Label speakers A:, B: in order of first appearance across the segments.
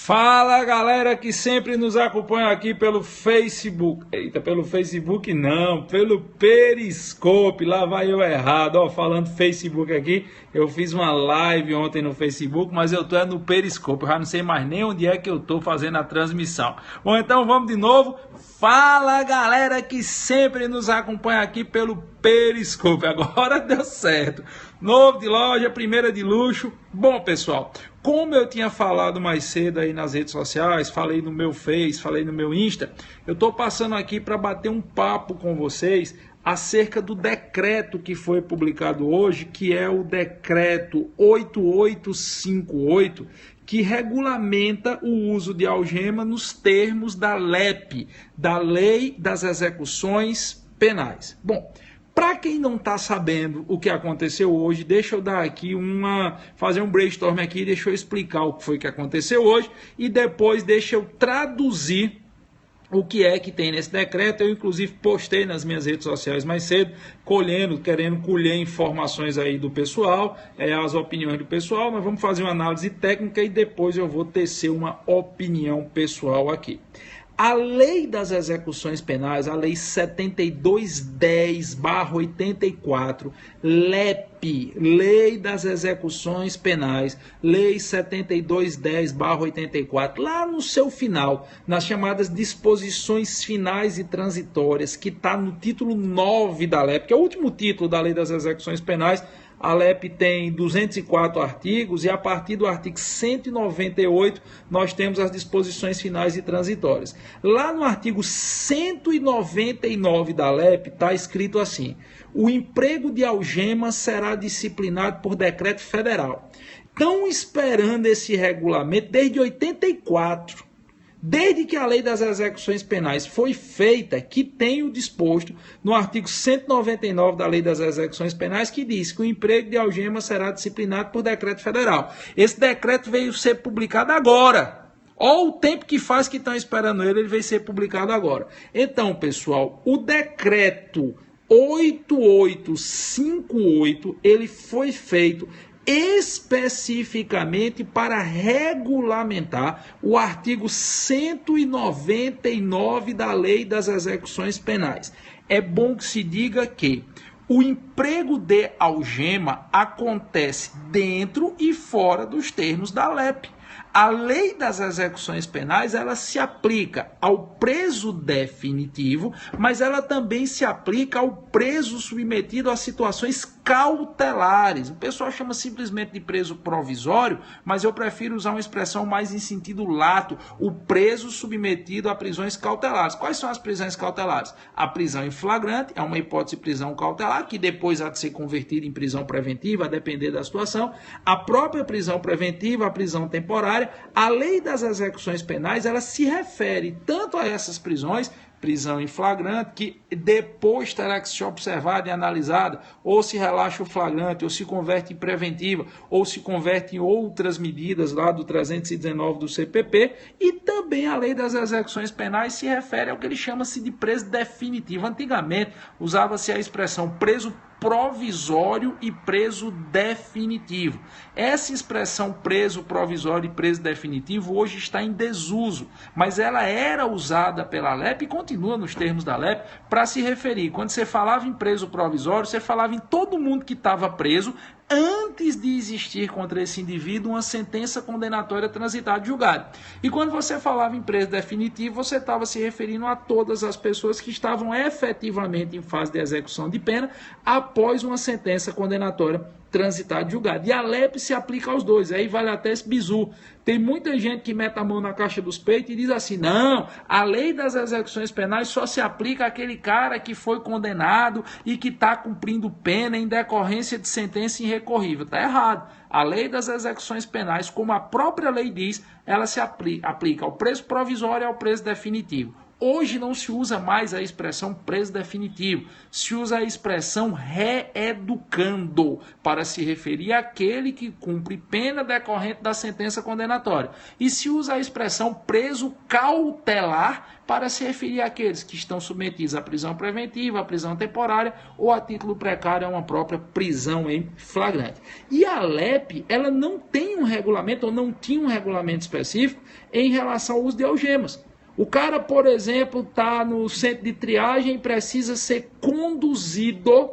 A: Fala galera que sempre nos acompanha aqui pelo Facebook. Eita, pelo Facebook não, pelo Periscope. Lá vai eu errado, ó, falando Facebook aqui. Eu fiz uma live ontem no Facebook, mas eu tô no Periscope. Eu já não sei mais nem onde é que eu tô fazendo a transmissão. Bom, então vamos de novo. Fala galera que sempre nos acompanha aqui pelo Periscope. Agora deu certo. Novo de loja, primeira de luxo. Bom, pessoal, como eu tinha falado mais cedo aí nas redes sociais, falei no meu Face, falei no meu Insta, eu tô passando aqui para bater um papo com vocês acerca do decreto que foi publicado hoje, que é o decreto 8858, que regulamenta o uso de algema nos termos da LEP, da Lei das Execuções Penais. Bom, para quem não está sabendo o que aconteceu hoje, deixa eu dar aqui fazer um brainstorm aqui, deixa eu explicar o que foi que aconteceu hoje e depois deixa eu traduzir o que é que tem nesse decreto. Eu inclusive postei nas minhas redes sociais mais cedo, querendo colher informações aí do pessoal, as opiniões do pessoal. Nós vamos fazer uma análise técnica e depois eu vou tecer uma opinião pessoal aqui. A Lei das Execuções Penais, a Lei 7210/84, LEP, Lei das Execuções Penais, Lei 7210/84, lá no seu final, nas chamadas disposições finais e transitórias, que está no título 9 da LEP, que é o último título da Lei das Execuções Penais. A LEP tem 204 artigos e a partir do artigo 198 nós temos as disposições finais e transitórias. Lá no artigo 199 da LEP está escrito assim: o emprego de algema será disciplinado por decreto federal. Estão esperando esse regulamento desde 84. Desde que a Lei das Execuções Penais foi feita, que tem o disposto no artigo 199 da Lei das Execuções Penais, que diz que o emprego de algema será disciplinado por decreto federal. Esse decreto veio ser publicado agora. Olha o tempo que faz que estão esperando ele veio ser publicado agora. Então, pessoal, o decreto 8858, ele foi feito especificamente para regulamentar o artigo 199 da Lei das Execuções Penais. É bom que se diga que o emprego de algema acontece dentro e fora dos termos da LEP. A Lei das Execuções Penais, ela se aplica ao preso definitivo, mas ela também se aplica ao preso submetido a situações cautelares. O pessoal chama simplesmente de preso provisório, mas eu prefiro usar uma expressão mais em sentido lato: o preso submetido a prisões cautelares. Quais são as prisões cautelares? A prisão em flagrante é uma hipótese de prisão cautelar, que depois há de ser convertida em prisão preventiva, a depender da situação. A própria prisão preventiva, a prisão temporária. A Lei das Execuções Penais, ela se refere tanto a essas prisões, prisão em flagrante, que depois terá que ser observada e analisada, ou se relaxa o flagrante, ou se converte em preventiva, ou se converte em outras medidas lá do 319 do CPP, e também a Lei das Execuções Penais se refere ao que ele chama-se de preso definitivo. Antigamente usava-se a expressão preso provisório e preso definitivo. Essa expressão preso provisório e preso definitivo hoje está em desuso, mas ela era usada pela LEP e continua nos termos da LEP para se referir. Quando você falava em preso provisório, você falava em todo mundo que estava preso antes de existir contra esse indivíduo uma sentença condenatória transitada e julgada. E quando você falava em preso definitivo, você estava se referindo a todas as pessoas que estavam efetivamente em fase de execução de pena após uma sentença condenatória transitada e julgada. E a LEP se aplica aos dois. Aí vale até esse bizu. Tem muita gente que mete a mão na caixa dos peitos e diz assim: não, a Lei das Execuções Penais só se aplica àquele cara que foi condenado e que está cumprindo pena em decorrência de sentença irrecorrível. Está errado. A Lei das Execuções Penais, como a própria lei diz, ela se aplica ao preso provisório e ao preso definitivo. Hoje não se usa mais a expressão preso definitivo, se usa a expressão reeducando para se referir àquele que cumpre pena decorrente da sentença condenatória. E se usa a expressão preso cautelar para se referir àqueles que estão submetidos à prisão preventiva, à prisão temporária ou a título precário a uma própria prisão em flagrante. E a LEP, ela não tem um regulamento ou não tinha um regulamento específico em relação ao uso de algemas. O cara, por exemplo, está no centro de triagem e precisa ser conduzido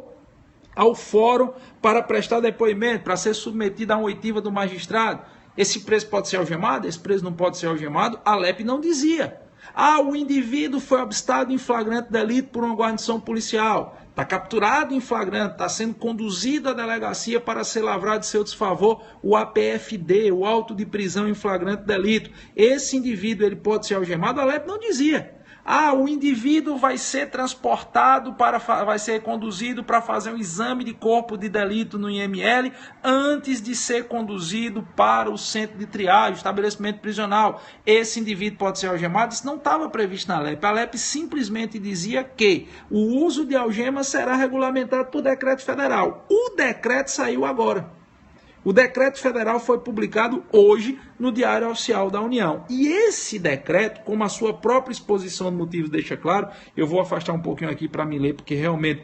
A: ao fórum para prestar depoimento, para ser submetido a uma oitiva do magistrado. Esse preso pode ser algemado? Esse preso não pode ser algemado? A LEP não dizia. O indivíduo foi obstado em flagrante delito por uma guarnição policial. Está capturado em flagrante, está sendo conduzido à delegacia para ser lavrado de seu desfavor o APFD, o auto de prisão em flagrante delito. Esse indivíduo ele pode ser algemado? A LEP não dizia. O indivíduo vai ser transportado, vai ser conduzido para fazer um exame de corpo de delito no IML antes de ser conduzido para o centro de triagem, estabelecimento prisional. Esse indivíduo pode ser algemado? Isso não estava previsto na LEP. A LEP simplesmente dizia que o uso de algemas será regulamentado por decreto federal. O decreto saiu agora. O decreto federal foi publicado hoje no Diário Oficial da União. E esse decreto, como a sua própria exposição de motivos deixa claro, eu vou afastar um pouquinho aqui para me ler, porque realmente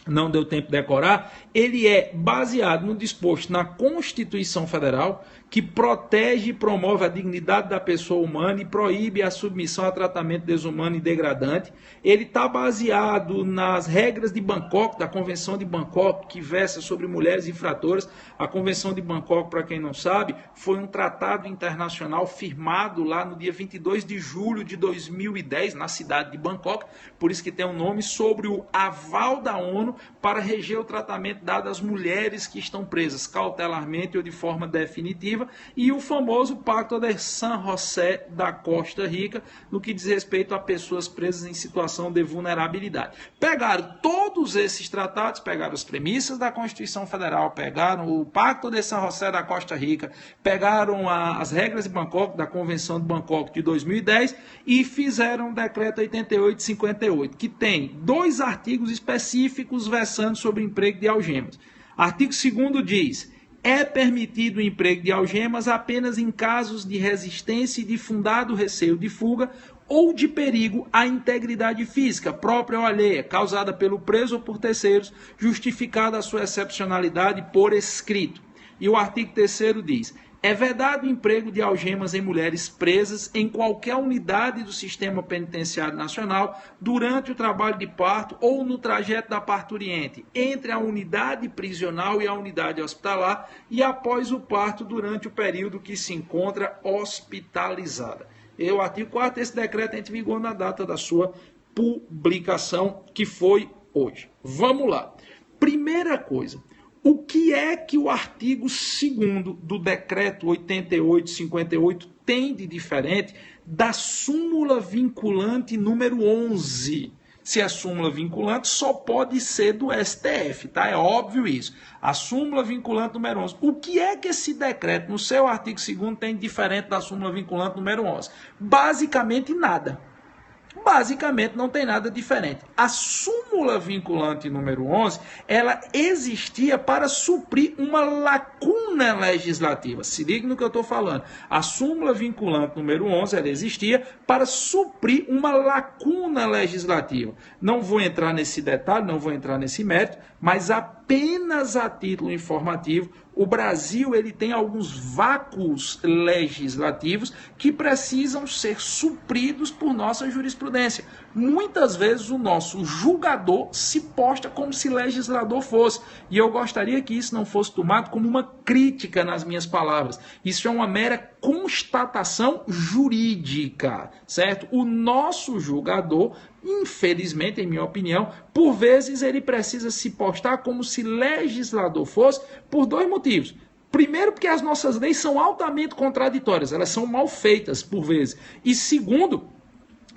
A: não deu tempo de decorar, ele é baseado no disposto na Constituição Federal, que protege e promove a dignidade da pessoa humana e proíbe a submissão a tratamento desumano e degradante. Ele está baseado nas regras de Bangkok, da Convenção de Bangkok, que versa sobre mulheres infratoras. A Convenção de Bangkok, para quem não sabe, foi um tratado internacional firmado lá no dia 22 de julho de 2010, na cidade de Bangkok, por isso que tem um nome, sobre o aval da ONU para reger o tratamento dado às mulheres que estão presas cautelarmente ou de forma definitiva, e o famoso Pacto de San José da Costa Rica, no que diz respeito a pessoas presas em situação de vulnerabilidade. Pegaram todos esses tratados, pegaram as premissas da Constituição Federal, pegaram o Pacto de San José da Costa Rica, pegaram as regras de Bangkok, da Convenção de Bangkok de 2010, e fizeram o Decreto 8858, que tem 2 artigos específicos versando sobre o emprego de algemas. Artigo 2º diz: é permitido o emprego de algemas apenas em casos de resistência e de fundado receio de fuga ou de perigo à integridade física, própria ou alheia, causada pelo preso ou por terceiros, justificada a sua excepcionalidade por escrito. E o artigo 3º diz: é vedado o emprego de algemas em mulheres presas em qualquer unidade do Sistema Penitenciário Nacional durante o trabalho de parto ou no trajeto da parturiente, entre a unidade prisional e a unidade hospitalar e após o parto durante o período que se encontra hospitalizada. E o artigo 4º, esse decreto entra em vigor na data da sua publicação, que foi hoje. Vamos lá. Primeira coisa. O que é que o artigo 2º do decreto 8858 tem de diferente da súmula vinculante número 11? Se é súmula vinculante, só pode ser do STF, tá? É óbvio isso. A súmula vinculante número 11. O que é que esse decreto, no seu artigo 2º, tem de diferente da súmula vinculante número 11? Basicamente nada. Basicamente não tem nada diferente. A súmula vinculante número 11, ela existia para suprir uma lacuna legislativa. Se liga no que eu estou falando. A súmula vinculante número 11, ela existia para suprir uma lacuna legislativa. Não vou entrar nesse detalhe, não vou entrar nesse mérito, mas apenas a título informativo, o Brasil ele tem alguns vácuos legislativos que precisam ser supridos por nossa jurisprudência. Muitas vezes o nosso julgador se posta como se legislador fosse. E eu gostaria que isso não fosse tomado como uma crítica nas minhas palavras. Isso é uma mera constatação jurídica, certo? O nosso julgador, infelizmente, em minha opinião, por vezes ele precisa se postar como se legislador fosse por 2 motivos. Primeiro, porque as nossas leis são altamente contraditórias, elas são mal feitas por vezes. E segundo,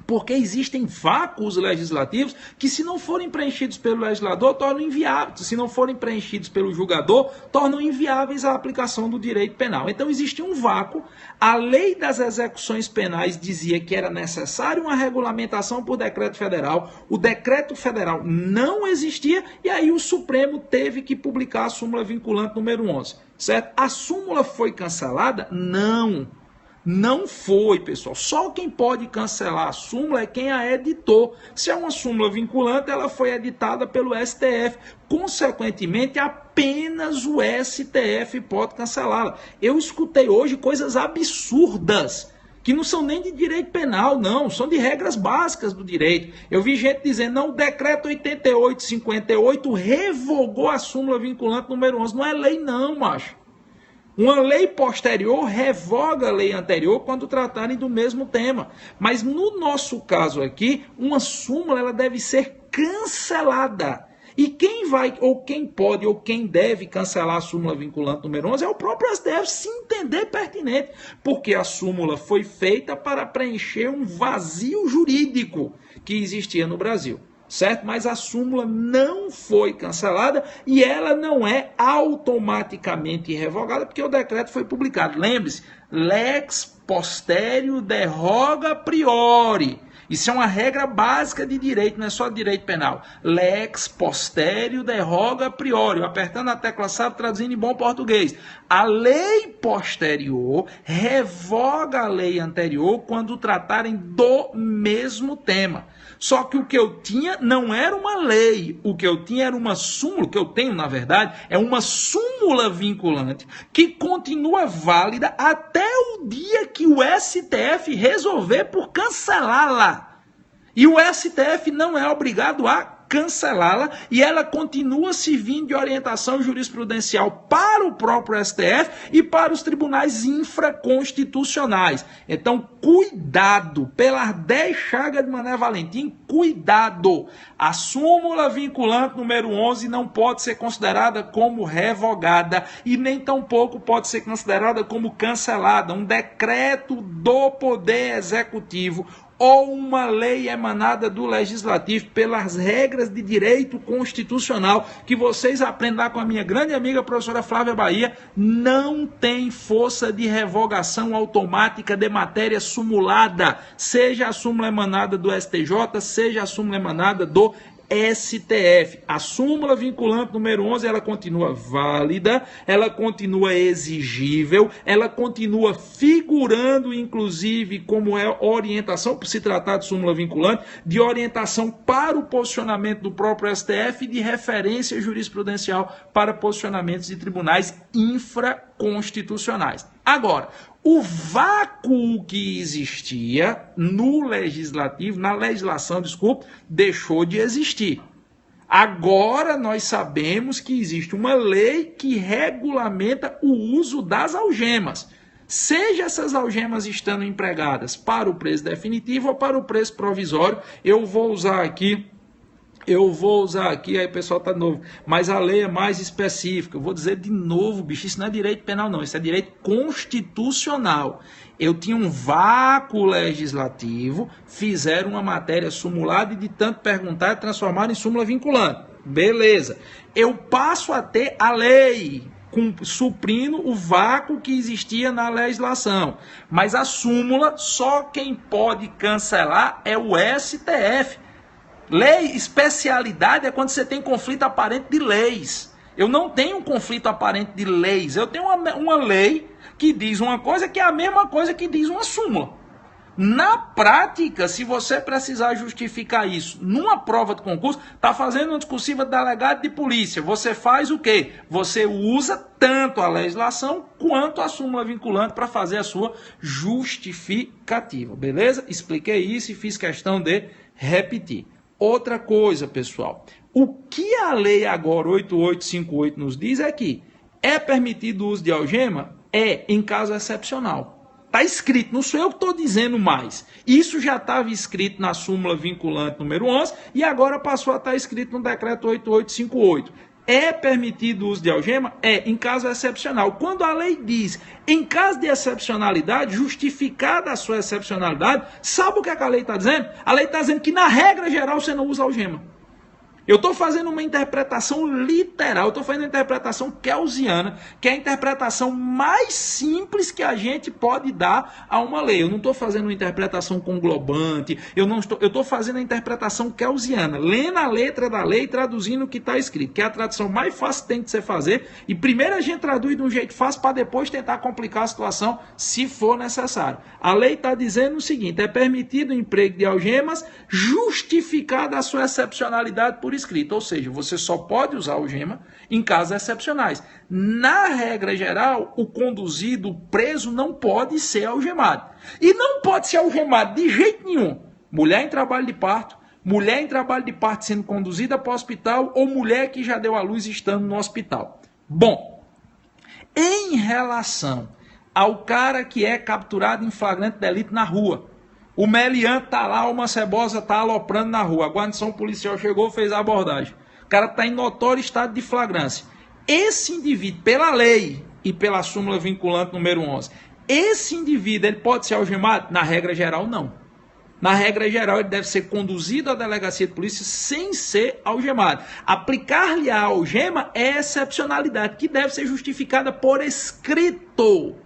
A: Porque existem vácuos legislativos que, se não forem preenchidos pelo legislador, tornam inviáveis. Se não forem preenchidos pelo julgador, tornam inviáveis a aplicação do direito penal. Então existe um vácuo. A lei das execuções penais dizia que era necessário uma regulamentação por decreto federal. O decreto federal não existia e aí o Supremo teve que publicar a súmula vinculante número 11. Certo? A súmula foi cancelada? Não. Não foi, pessoal. Só quem pode cancelar a súmula é quem a editou. Se é uma súmula vinculante, ela foi editada pelo STF. Consequentemente, apenas o STF pode cancelá-la. Eu escutei hoje coisas absurdas, que não são nem de direito penal, não. São de regras básicas do direito. Eu vi gente dizendo, não, o decreto 8858 revogou a súmula vinculante número 11. Não é lei não, macho. Uma lei posterior revoga a lei anterior quando tratarem do mesmo tema. Mas no nosso caso aqui, uma súmula ela deve ser cancelada. E quem vai, ou quem pode, ou quem deve cancelar a súmula vinculante número 11 é o próprio STF, se entender pertinente. Porque a súmula foi feita para preencher um vazio jurídico que existia no Brasil. Certo? Mas a súmula não foi cancelada e ela não é automaticamente revogada porque o decreto foi publicado. Lembre-se, lex posterior deroga a priori. Isso é uma regra básica de direito, não é só direito penal. Lex posterior deroga a priori. Apertando a tecla SAP, traduzindo em bom português. A lei posterior revoga a lei anterior quando tratarem do mesmo tema. Só que o que eu tinha não era uma lei, o que eu tinha era uma súmula, o que eu tenho, na verdade, é uma súmula vinculante que continua válida até o dia que o STF resolver por cancelá-la. E o STF não é obrigado a cancelá-la e ela continua servindo de orientação jurisprudencial para o próprio STF e para os tribunais infraconstitucionais. Então, cuidado, pelas 10 chagas de Mané Valentim, cuidado. A súmula vinculante número 11 não pode ser considerada como revogada e nem tampouco pode ser considerada como cancelada. Um decreto do Poder Executivo ou uma lei emanada do Legislativo pelas regras de direito constitucional que vocês aprendem lá com a minha grande amiga professora Flávia Bahia, não tem força de revogação automática de matéria sumulada, seja a súmula emanada do STJ, seja a súmula emanada do STF. A súmula vinculante número 11, ela continua válida, ela continua exigível, ela continua figurando, inclusive, como é orientação, por se tratar de súmula vinculante, de orientação para o posicionamento do próprio STF e de referência jurisprudencial para posicionamentos de tribunais infraconstitucionais. Agora, o vácuo que existia no legislativo, na legislação, desculpa, deixou de existir. Agora nós sabemos que existe uma lei que regulamenta o uso das algemas. Seja essas algemas estando empregadas para o preço definitivo ou para o preço provisório, eu vou usar aqui, aí o pessoal tá novo, mas a lei é mais específica. Eu vou dizer de novo, bicho, isso não é direito penal não, isso é direito constitucional. Eu tinha um vácuo legislativo, fizeram uma matéria sumulada e de tanto perguntar, transformaram em súmula vinculante. Beleza. Eu passo a ter a lei, suprindo o vácuo que existia na legislação. Mas a súmula, só quem pode cancelar é o STF. Lei, especialidade é quando você tem conflito aparente de leis. Eu não tenho um conflito aparente de leis. Eu tenho uma lei que diz uma coisa que é a mesma coisa que diz uma súmula. Na prática, se você precisar justificar isso numa prova de concurso, está fazendo uma discursiva de delegado de polícia. Você faz o quê? Você usa tanto a legislação quanto a súmula vinculante para fazer a sua justificativa. Beleza? Expliquei isso e fiz questão de repetir. Outra coisa, pessoal, o que a lei agora 8858 nos diz é que é permitido o uso de algema? É, em caso excepcional. Está escrito, não sou eu que estou dizendo mais. Isso já estava escrito na súmula vinculante número 11 e agora passou a estar escrito no decreto 8858. É permitido o uso de algema? É, em caso excepcional. Quando a lei diz, em caso de excepcionalidade, justificada a sua excepcionalidade, sabe o que a lei está dizendo? A lei está dizendo que, na regra geral, você não usa algema. Eu estou fazendo uma interpretação literal, eu estou fazendo uma interpretação kelsiana, que é a interpretação mais simples que a gente pode dar a uma lei. Eu não estou fazendo uma interpretação conglobante, eu estou fazendo a interpretação kelsiana, lendo a letra da lei e traduzindo o que está escrito, que é a tradução mais fácil que tem que você fazer, e primeiro a gente traduz de um jeito fácil para depois tentar complicar a situação, se for necessário. A lei está dizendo o seguinte, é permitido o emprego de algemas, justificada a sua excepcionalidade por escrito, ou seja, você só pode usar algema em casos excepcionais. Na regra geral, o conduzido, o preso, não pode ser algemado. E não pode ser algemado de jeito nenhum. Mulher em trabalho de parto, mulher em trabalho de parto sendo conduzida para o hospital ou mulher que já deu à luz estando no hospital. Bom, em relação ao cara que é capturado em flagrante delito na rua, o meliante está lá, uma cebosa está aloprando na rua. A guarnição policial chegou, fez a abordagem. O cara está em notório estado de flagrância. Esse indivíduo, pela lei e pela súmula vinculante número 11, esse indivíduo ele pode ser algemado? Na regra geral, não. Na regra geral, ele deve ser conduzido à delegacia de polícia sem ser algemado. Aplicar-lhe a algema é excepcionalidade, que deve ser justificada por escrito.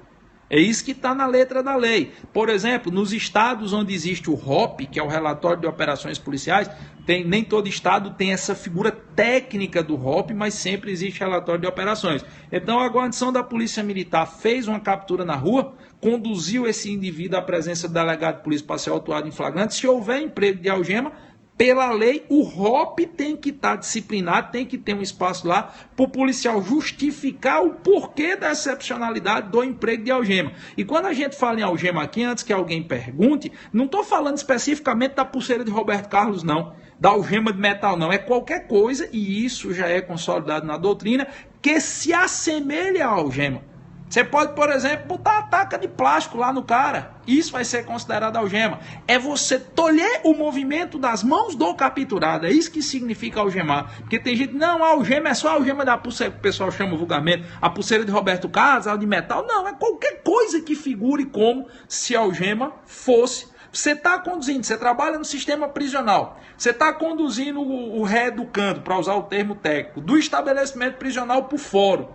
A: É isso que está na letra da lei. Por exemplo, nos estados onde existe o ROP, que é o Relatório de Operações Policiais, nem todo estado tem essa figura técnica do ROP, mas sempre existe relatório de operações. Então a guarnição da Polícia Militar fez uma captura na rua, conduziu esse indivíduo à presença do delegado de polícia para ser autuado em flagrante. Se houver emprego de algema, pela lei, o ROP tem que estar disciplinado, tem que ter um espaço lá para o policial justificar o porquê da excepcionalidade do emprego de algema. E quando a gente fala em algema aqui, antes que alguém pergunte, não estou falando especificamente da pulseira de Roberto Carlos, não. Da algema de metal, não. É qualquer coisa, e isso já é consolidado na doutrina, que se assemelhe à algema. Você pode, por exemplo, botar a taca de plástico lá no cara. Isso vai ser considerado algema. É você tolher o movimento das mãos do capturado. É isso que significa algemar. Porque tem gente, não, a algema é só a algema da pulseira, que o pessoal chama vulgarmente, a pulseira de Roberto Carlos, a de metal. Não, é qualquer coisa que figure como se a algema fosse. Você está conduzindo, você trabalha no sistema prisional, você está conduzindo o reeducando, para usar o termo técnico, do estabelecimento prisional para o fórum.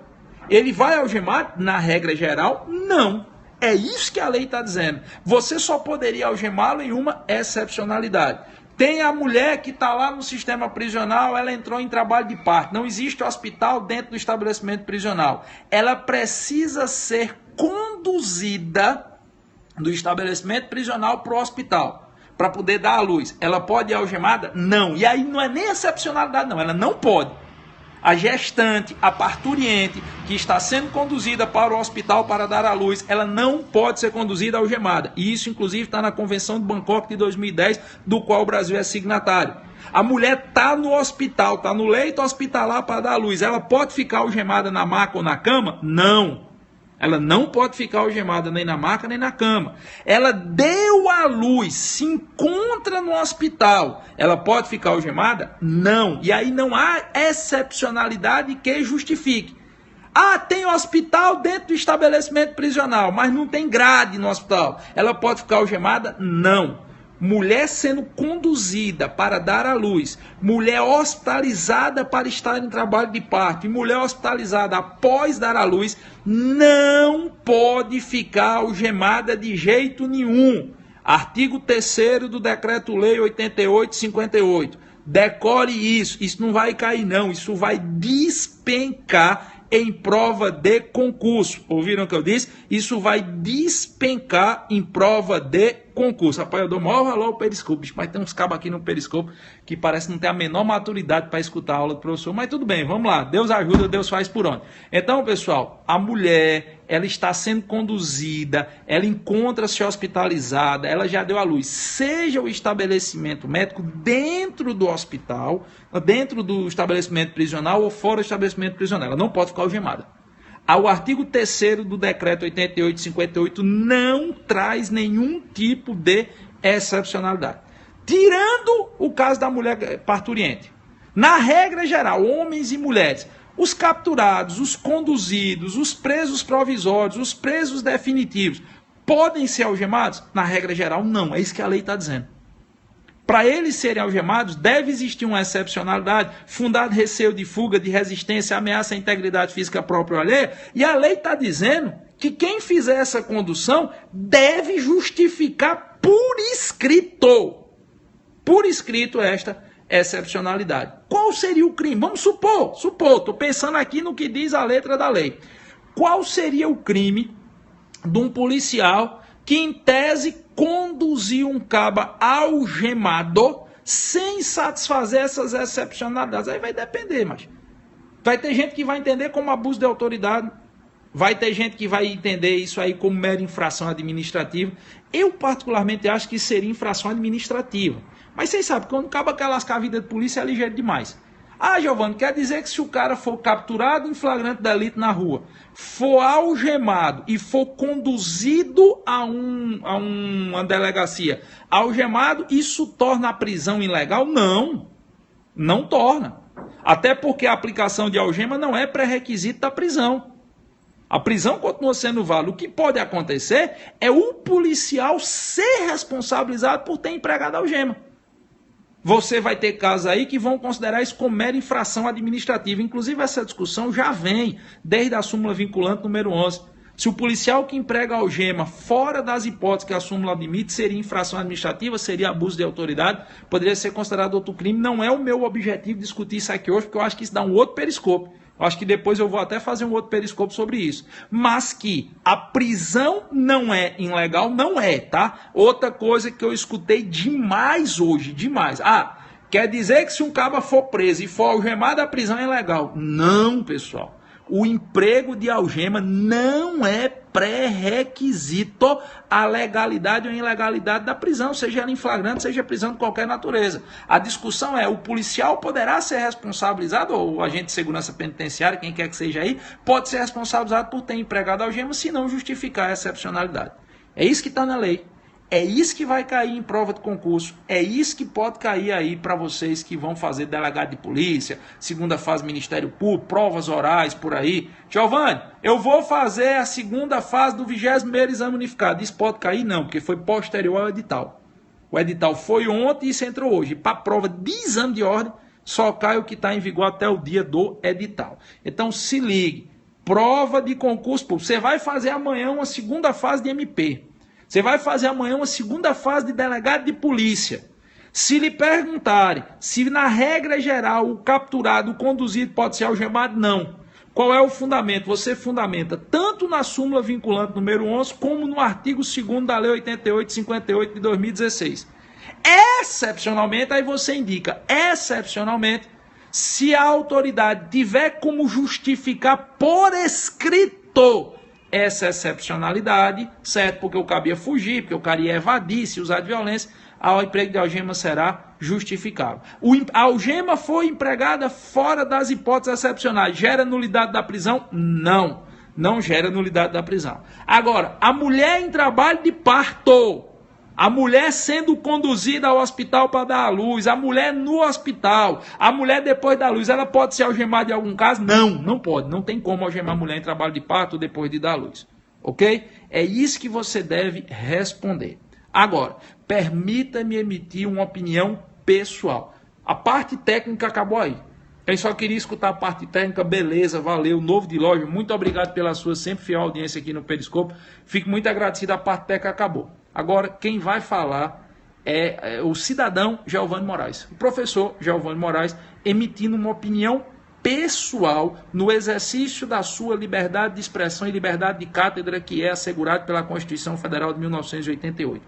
A: Ele vai algemar? Na regra geral, não. É isso que a lei está dizendo. Você só poderia algemá-lo em uma excepcionalidade. Tem a mulher que está lá no sistema prisional, ela entrou em trabalho de parto. Não existe hospital dentro do estabelecimento prisional. Ela precisa ser conduzida do estabelecimento prisional para o hospital, para poder dar à luz. Ela pode ir algemada? Não. E aí não é nem excepcionalidade, não. Ela não pode. A gestante, a parturiente, que está sendo conduzida para o hospital para dar à luz, ela não pode ser conduzida algemada. E isso, inclusive, está na Convenção de Bangkok de 2010, do qual o Brasil é signatário. A mulher está no hospital, está no leito hospitalar para dar à luz. Ela pode ficar algemada na maca ou na cama? Não. Ela não pode ficar algemada nem na maca nem na cama. Ela deu à luz, se encontra no hospital. Ela pode ficar algemada? Não. E aí não há excepcionalidade que justifique. Ah, tem hospital dentro do estabelecimento prisional, mas não tem grade no hospital. Ela pode ficar algemada? Não. Mulher sendo conduzida para dar à luz, mulher hospitalizada para estar em trabalho de parto e mulher hospitalizada após dar à luz, não pode ficar algemada de jeito nenhum. Artigo 3º do Decreto-Lei 88/58. Decore isso. Isso não vai cair, não. Isso vai despencar em prova de concurso. Ouviram o que eu disse? Isso vai despencar em prova de concurso. Rapaz, eu dou maior valor ao periscope, mas tem uns cabos aqui no periscope que parece não ter a menor maturidade para escutar a aula do professor, mas tudo bem, vamos lá, Deus ajuda, Deus faz por onde. Então, pessoal, a mulher, ela está sendo conduzida, ela encontra-se hospitalizada, ela já deu à luz, seja o estabelecimento médico dentro do hospital, dentro do estabelecimento prisional ou fora do estabelecimento prisional, ela não pode ficar algemada. O artigo 3º do Decreto 88/58 não traz nenhum tipo de excepcionalidade. Tirando o caso da mulher parturiente. Na regra geral, homens e mulheres, os capturados, os conduzidos, os presos provisórios, os presos definitivos, podem ser algemados? Na regra geral, não. É isso que a lei está dizendo. Para eles serem algemados, deve existir uma excepcionalidade, fundado receio de fuga, de resistência, ameaça à integridade física própria ou alheia, e a lei está dizendo que quem fizer essa condução deve justificar por escrito esta excepcionalidade. Qual seria o crime? Vamos supor, estou pensando aqui no que diz a letra da lei. Qual seria o crime de um policial que, em tese, conduziu um caba algemado sem satisfazer essas excepcionalidades? Aí vai depender, mas vai ter gente que vai entender como abuso de autoridade, vai ter gente que vai entender isso aí como mera infração administrativa. Eu, particularmente, acho que seria infração administrativa. Mas vocês sabem, quando acaba quer lascar a vida de polícia, é ligeiro demais. Ah, Giovanni, quer dizer que se o cara for capturado em flagrante delito na rua, for algemado e for conduzido a uma delegacia algemado, isso torna a prisão ilegal? Não, não torna. Até porque a aplicação de algema não é pré-requisito da prisão. A prisão continua sendo válida. O que pode acontecer é o policial ser responsabilizado por ter empregado algema. Você vai ter casos aí que vão considerar isso como mera infração administrativa. Inclusive, essa discussão já vem desde a súmula vinculante número 11. Se o policial que emprega algema fora das hipóteses que a súmula admite seria infração administrativa, seria abuso de autoridade, poderia ser considerado outro crime. Não é o meu objetivo discutir isso aqui hoje, porque eu acho que isso dá um outro periscopo. Eu acho que depois eu vou até fazer um outro periscopo sobre isso. Mas que a prisão não é ilegal, não é, tá? Outra coisa que eu escutei demais hoje, demais. Ah, quer dizer que se um caba for preso e for algemado, a prisão é ilegal? Não, pessoal. O emprego de algema não é pré-requisito à legalidade ou ilegalidade da prisão, seja ela em flagrante, seja prisão de qualquer natureza. A discussão é, o policial poderá ser responsabilizado, ou o agente de segurança penitenciária, quem quer que seja aí, pode ser responsabilizado por ter empregado algema, se não justificar a excepcionalidade. É isso que está na lei. É isso que vai cair em prova de concurso. É isso que pode cair aí para vocês que vão fazer delegado de polícia, segunda fase Ministério Público, provas orais por aí. Giovanni, eu vou fazer a segunda fase do 21º Exame Unificado. Isso pode cair? Não, porque foi posterior ao edital. O edital foi ontem e isso entrou hoje. Para a prova de exame de ordem, só cai o que está em vigor até o dia do edital. Então se ligue. Prova de concurso público. Você vai fazer amanhã uma segunda fase de MP. Você vai fazer amanhã uma segunda fase de delegado de polícia. Se lhe perguntarem se na regra geral o capturado, o conduzido pode ser algemado, não. Qual é o fundamento? Você fundamenta tanto na súmula vinculante número 11 como no artigo 2º da Lei 8858 de 2016. Excepcionalmente, aí você indica, excepcionalmente, se a autoridade tiver como justificar por escrito essa excepcionalidade, certo? Porque o cara ia fugir, porque o cara ia evadir, se usar de violência, o emprego de algema será justificável. A algema foi empregada fora das hipóteses excepcionais. Gera nulidade da prisão? Não. Não gera nulidade da prisão. Agora, a mulher em trabalho de parto, a mulher sendo conduzida ao hospital para dar à luz, a mulher no hospital, a mulher depois da luz, ela pode ser algemada em algum caso? Não, não pode. Não tem como algemar a mulher em trabalho de parto depois de dar à luz. Ok? É isso que você deve responder. Agora, permita-me emitir uma opinião pessoal. A parte técnica acabou aí. Eu só queria escutar a parte técnica, beleza, valeu, Novo de Loja, muito obrigado pela sua sempre fiel audiência aqui no Periscopo. Fico muito agradecido, a parte técnica acabou. Agora, quem vai falar é o cidadão Giovanni Moraes, o professor Giovanni Moraes, emitindo uma opinião pessoal no exercício da sua liberdade de expressão e liberdade de cátedra que é assegurado pela Constituição Federal de 1988.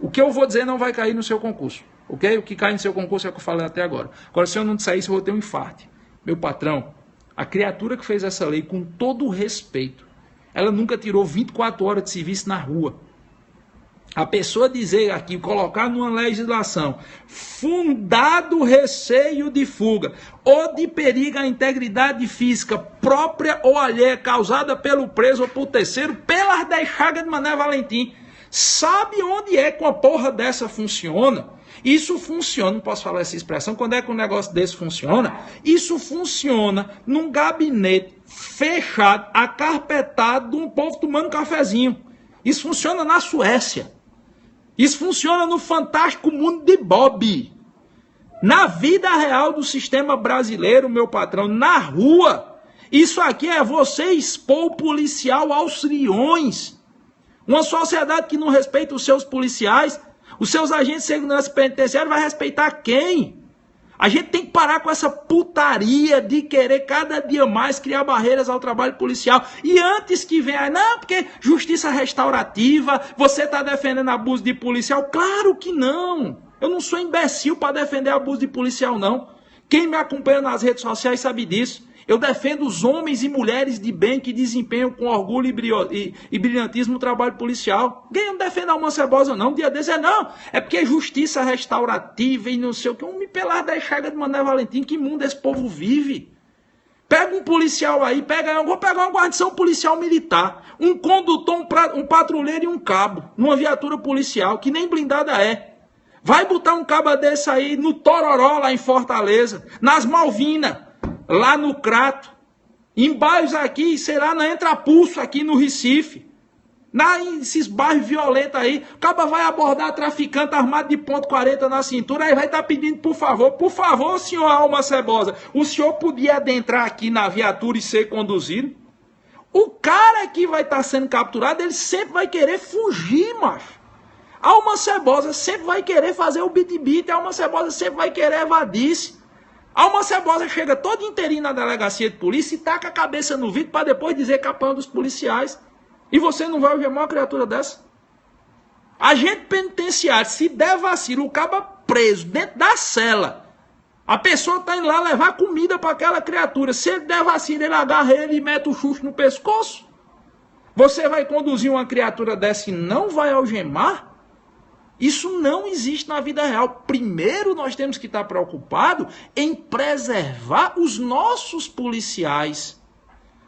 A: O que eu vou dizer não vai cair no seu concurso, ok? O que cai no seu concurso é o que eu falei até agora. Agora, se eu não disser isso, eu vou ter um infarte. Meu patrão, a criatura que fez essa lei, com todo o respeito, ela nunca tirou 24 horas de serviço na rua. A pessoa dizer aqui, colocar numa legislação, fundado receio de fuga ou de perigo à integridade física própria ou alheia causada pelo preso ou por terceiro, pelas 10 chagas de Mané Valentim. Sabe onde é que uma porra dessa funciona? Isso funciona, não posso falar essa expressão, quando é que um negócio desse funciona? Isso funciona num gabinete fechado, acarpetado, de um povo tomando um cafezinho. Isso funciona na Suécia. Isso funciona no fantástico mundo de Bob. Na vida real do sistema brasileiro, meu patrão, na rua, isso aqui é você expor o policial aos riões. Uma sociedade que não respeita os seus policiais, os seus agentes de segurança penitenciária, vai respeitar quem? A gente tem que parar com essa putaria de querer cada dia mais criar barreiras ao trabalho policial. E antes que venha, não, porque justiça restaurativa, você está defendendo abuso de policial? Claro que não. Eu não sou imbecil para defender abuso de policial, não. Quem me acompanha nas redes sociais sabe disso. Eu defendo os homens e mulheres de bem que desempenham com orgulho e brilhantismo o trabalho policial. Quem não defende a Alma Cebosa, não. Um dia desse não. É porque é justiça restaurativa e não sei o que. Um me pelar da enxerga de Mané Valentim. Que mundo esse povo vive? Pega um policial aí, vou pegar uma guarnição policial militar. Um condutor, um patrulheiro e um cabo. Numa viatura policial, que nem blindada é. Vai botar um cabo desse aí no Tororó, lá em Fortaleza. Nas Malvinas. Lá no Crato, em bairros aqui, sei lá, na Entrapulso, aqui no Recife, nesses bairros violentos aí, o cara vai abordar traficante armado de .40 na cintura, aí vai estar pedindo por favor, senhor Alma Cebosa, o senhor podia adentrar aqui na viatura e ser conduzido? O cara que vai estar sendo capturado, ele sempre vai querer fugir, macho. Alma Cebosa sempre vai querer fazer o bit-bit, Alma Cebosa sempre vai querer evadir-se. Alma Cebosa chega todo inteirinho na delegacia de polícia e taca a cabeça no vidro para depois dizer que é apanhou dos policiais. E você não vai algemar uma criatura dessa? Agente penitenciário, se der vacilo, o caba preso dentro da cela. A pessoa está indo lá levar comida para aquela criatura. Se ele der vacilo, ele agarra ele e mete o chucho no pescoço. Você vai conduzir uma criatura dessa e não vai algemar? Isso não existe na vida real. Primeiro nós temos que estar preocupados em preservar os nossos policiais.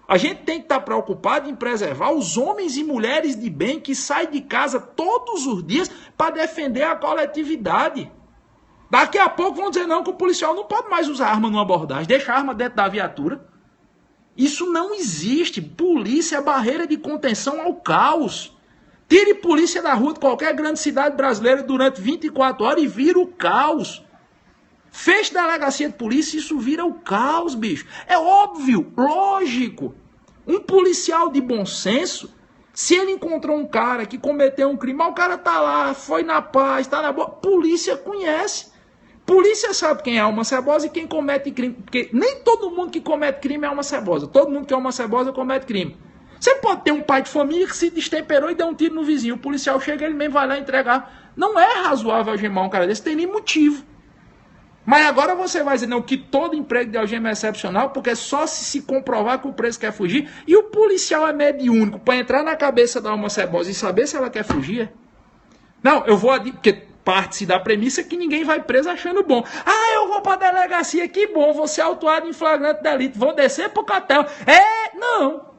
A: A gente tem que estar preocupado em preservar os homens e mulheres de bem que saem de casa todos os dias para defender a coletividade. Daqui a pouco vão dizer não, que o policial não pode mais usar arma numa abordagem, deixa a arma dentro da viatura. Isso não existe. Polícia é barreira de contenção ao caos. Tire polícia da rua de qualquer grande cidade brasileira durante 24 horas e vira o caos. Feche delegacia de polícia e isso vira o caos, bicho. É óbvio, lógico. Um policial de bom senso, se ele encontrou um cara que cometeu um crime, o cara tá lá, foi na paz, tá na boa. Polícia conhece. Polícia sabe quem é Alma Cebosa e quem comete crime. Porque nem todo mundo que comete crime é Alma Cebosa. Todo mundo que é Alma Cebosa comete crime. Você pode ter um pai de família que se destemperou e deu um tiro no vizinho. O policial chega, ele mesmo vai lá entregar. Não é razoável algemar um cara desse, tem nem motivo. Mas agora você vai dizer, não, que todo emprego de algema é excepcional, porque é só se comprovar que o preso quer fugir. E o policial é mediúnico para entrar na cabeça da Alma Cebosa e saber se ela quer fugir. Não, eu vou... Porque parte-se da premissa que ninguém vai preso achando bom. Ah, eu vou para a delegacia, que bom, vou ser autuado em flagrante delito, vou descer pro catel. Não.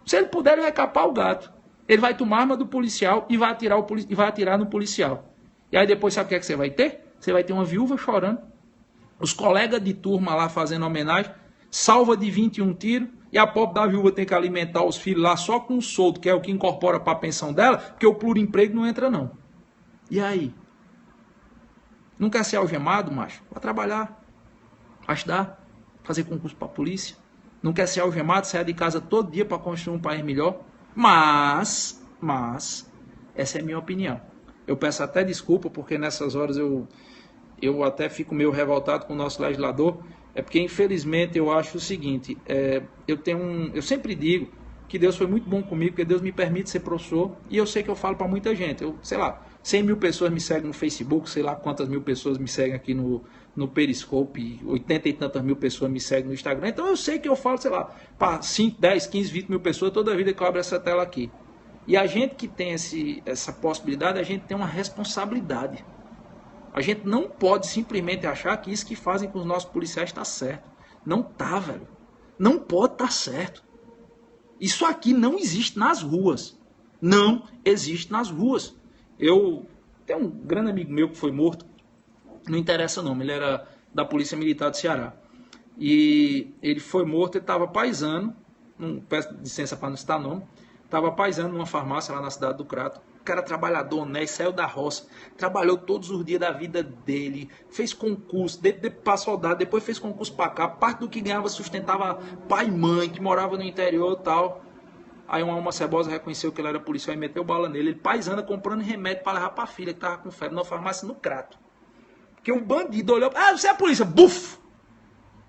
A: Se ele puder, ele vai capar o gato. Ele vai tomar a arma do policial e vai atirar no policial. E aí depois sabe o que é que você vai ter? Você vai ter uma viúva chorando. Os colegas de turma lá fazendo homenagem, salva de 21 tiros, e a pobre da viúva tem que alimentar os filhos lá só com um soldo, que é o que incorpora para a pensão dela, porque o plurimprego não entra não. E aí? Não quer ser algemado, macho? Vai trabalhar, vai estudar, fazer concurso para a polícia. Não quer ser algemado, sair de casa todo dia para construir um país melhor. Mas, essa é a minha opinião. Eu peço até desculpa, porque nessas horas eu até fico meio revoltado com o nosso legislador. É porque, infelizmente, eu acho o seguinte, eu sempre digo que Deus foi muito bom comigo, porque Deus me permite ser professor, e eu sei que eu falo para muita gente. Eu, sei lá, 100 mil pessoas me seguem no Facebook, sei lá quantas mil pessoas me seguem aqui no Periscope, 80 e tantas mil pessoas me seguem no Instagram. Então eu sei que eu falo, sei lá, para 5, 10, 15, 20 mil pessoas toda a vida que eu abro essa tela aqui. E a gente que tem essa possibilidade, a gente tem uma responsabilidade. A gente não pode simplesmente achar que isso que fazem com os nossos policiais está certo. Não tá, velho. Não pode estar certo. Isso aqui não existe nas ruas. Não existe nas ruas. Eu tenho um grande amigo meu que foi morto não interessa não, ele era da Polícia Militar do Ceará. E ele foi morto, ele estava paisando, não peço licença para não citar nome, estava paisando numa farmácia lá na cidade do Crato. O cara trabalhador, honesto, saiu da roça, trabalhou todos os dias da vida dele, fez concurso, para soldado, depois fez concurso para cá, parte do que ganhava sustentava pai e mãe, que morava no interior e tal. Aí uma alma cebosa reconheceu que ele era policial e meteu bala nele. Ele paisando, comprando remédio para levar para a filha, que estava com febre, numa farmácia no Crato. Porque um bandido olhou, você é a polícia, buf!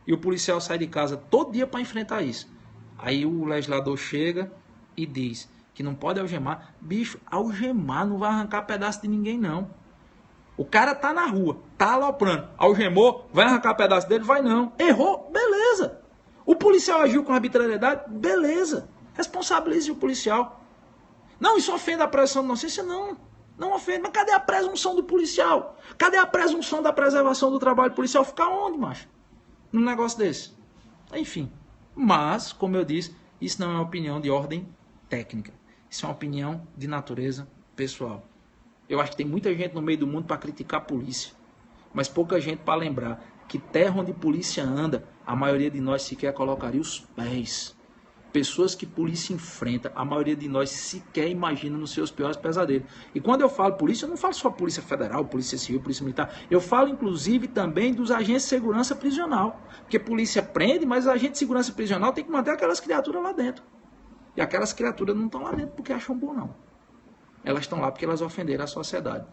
A: E o policial sai de casa todo dia para enfrentar isso. Aí o legislador chega e diz que não pode algemar. Bicho, algemar não vai arrancar pedaço de ninguém, não. O cara tá na rua, tá aloprando. Algemou, vai arrancar pedaço dele? Vai não. Errou? Beleza. O policial agiu com arbitrariedade? Beleza. Responsabilize o policial. Não, isso ofende a presunção de inocência? Não. Não ofende. Mas cadê a presunção do policial? Cadê a presunção da preservação do trabalho policial? Ficar onde, macho? Num negócio desse? Enfim. Mas, como eu disse, isso não é uma opinião de ordem técnica. Isso é uma opinião de natureza pessoal. Eu acho que tem muita gente no meio do mundo para criticar a polícia, mas pouca gente para lembrar que terra onde polícia anda, a maioria de nós sequer colocaria os pés. Pessoas que polícia enfrenta, a maioria de nós sequer imagina nos seus piores pesadelos. E quando eu falo polícia, eu não falo só polícia federal, polícia civil, polícia militar. Eu falo inclusive também dos agentes de segurança prisional. Porque polícia prende, mas o agente de segurança prisional tem que manter aquelas criaturas lá dentro. E aquelas criaturas não estão lá dentro porque acham bom, não. Elas estão lá porque elas ofenderam a sociedade.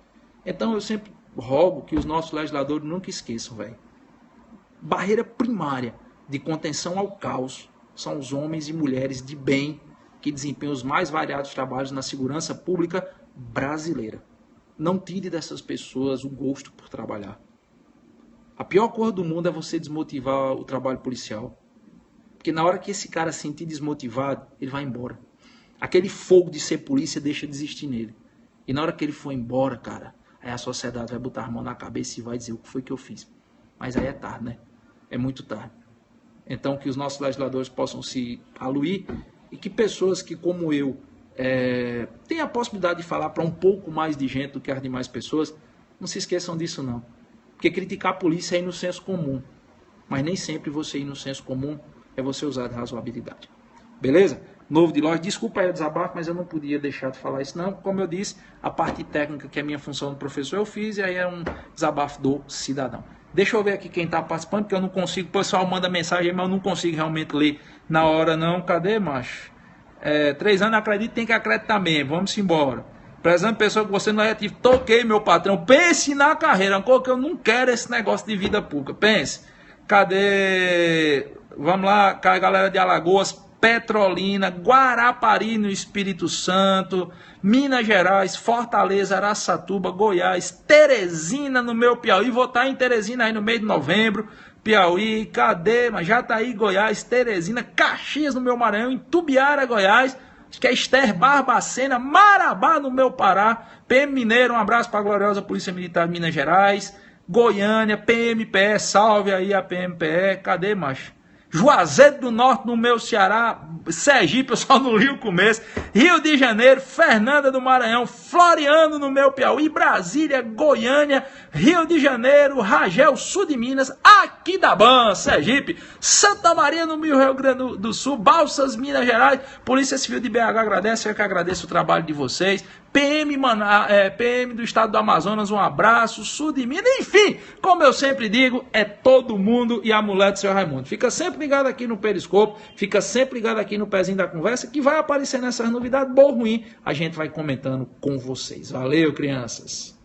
A: Então eu sempre rogo que os nossos legisladores nunca esqueçam, velho. Barreira primária de contenção ao caos são os homens e mulheres de bem que desempenham os mais variados trabalhos na segurança pública brasileira. Não tire dessas pessoas o gosto por trabalhar. A pior coisa do mundo é você desmotivar o trabalho policial. Porque na hora que esse cara se sentir desmotivado, ele vai embora. Aquele fogo de ser polícia deixa de existir nele. E na hora que ele for embora, cara, aí a sociedade vai botar a mão na cabeça e vai dizer o que foi que eu fiz. Mas aí é tarde, né? É muito tarde. Então que os nossos legisladores possam se aluir e que pessoas que, como eu, tenham a possibilidade de falar para um pouco mais de gente do que as demais pessoas, não se esqueçam disso não. Porque criticar a polícia é ir no senso comum. Mas nem sempre você ir no senso comum é você usar de razoabilidade. Beleza? Novo de loja, desculpa aí o desabafo, mas eu não podia deixar de falar isso não. Como eu disse, a parte técnica, que é a minha função do professor, eu fiz, e aí é um desabafo do cidadão. Deixa eu ver aqui quem está participando, porque eu não consigo, o pessoal manda mensagem, mas eu não consigo realmente ler na hora não. Cadê, macho? 3 anos, acredito, tem que acreditar mesmo, vamos embora. Prezando pessoa que você não é ativo, toquei, meu patrão, pense na carreira, que eu não quero esse negócio de vida pública, pense. Cadê? Vamos lá, galera de Alagoas, Petrolina, Guarapari no Espírito Santo, Minas Gerais, Fortaleza, Araçatuba, Goiás, Teresina no meu Piauí, vou estar em Teresina aí no mês de novembro, Piauí, cadê? Mas já tá aí Goiás, Teresina, Caxias no meu Maranhão, Itubiara, Goiás, acho que é Esther, Barbacena, Marabá no meu Pará, PM Mineiro, um abraço para a gloriosa Polícia Militar de Minas Gerais, Goiânia, PMPE, salve aí a PMPE, cadê, macho? Juazeiro do Norte no meu Ceará, Sergipe, eu só não li o começo, Rio de Janeiro, Fernanda do Maranhão, Floriano no meu Piauí, Brasília, Goiânia, Rio de Janeiro, Ragel, sul de Minas, Aquidauã, Sergipe, Santa Maria no Rio Grande do Sul, Balsas, Minas Gerais, Polícia Civil de BH agradece, eu que agradeço o trabalho de vocês, PM do estado do Amazonas, um abraço, sul de Minas, enfim, como eu sempre digo, é todo mundo e a mulher do seu Raimundo. Fica sempre ligado aqui no Periscope, fica sempre ligado aqui no Pezinho da Conversa, que vai aparecer nessas novidades, boa ou ruim, a gente vai comentando com vocês. Valeu, crianças!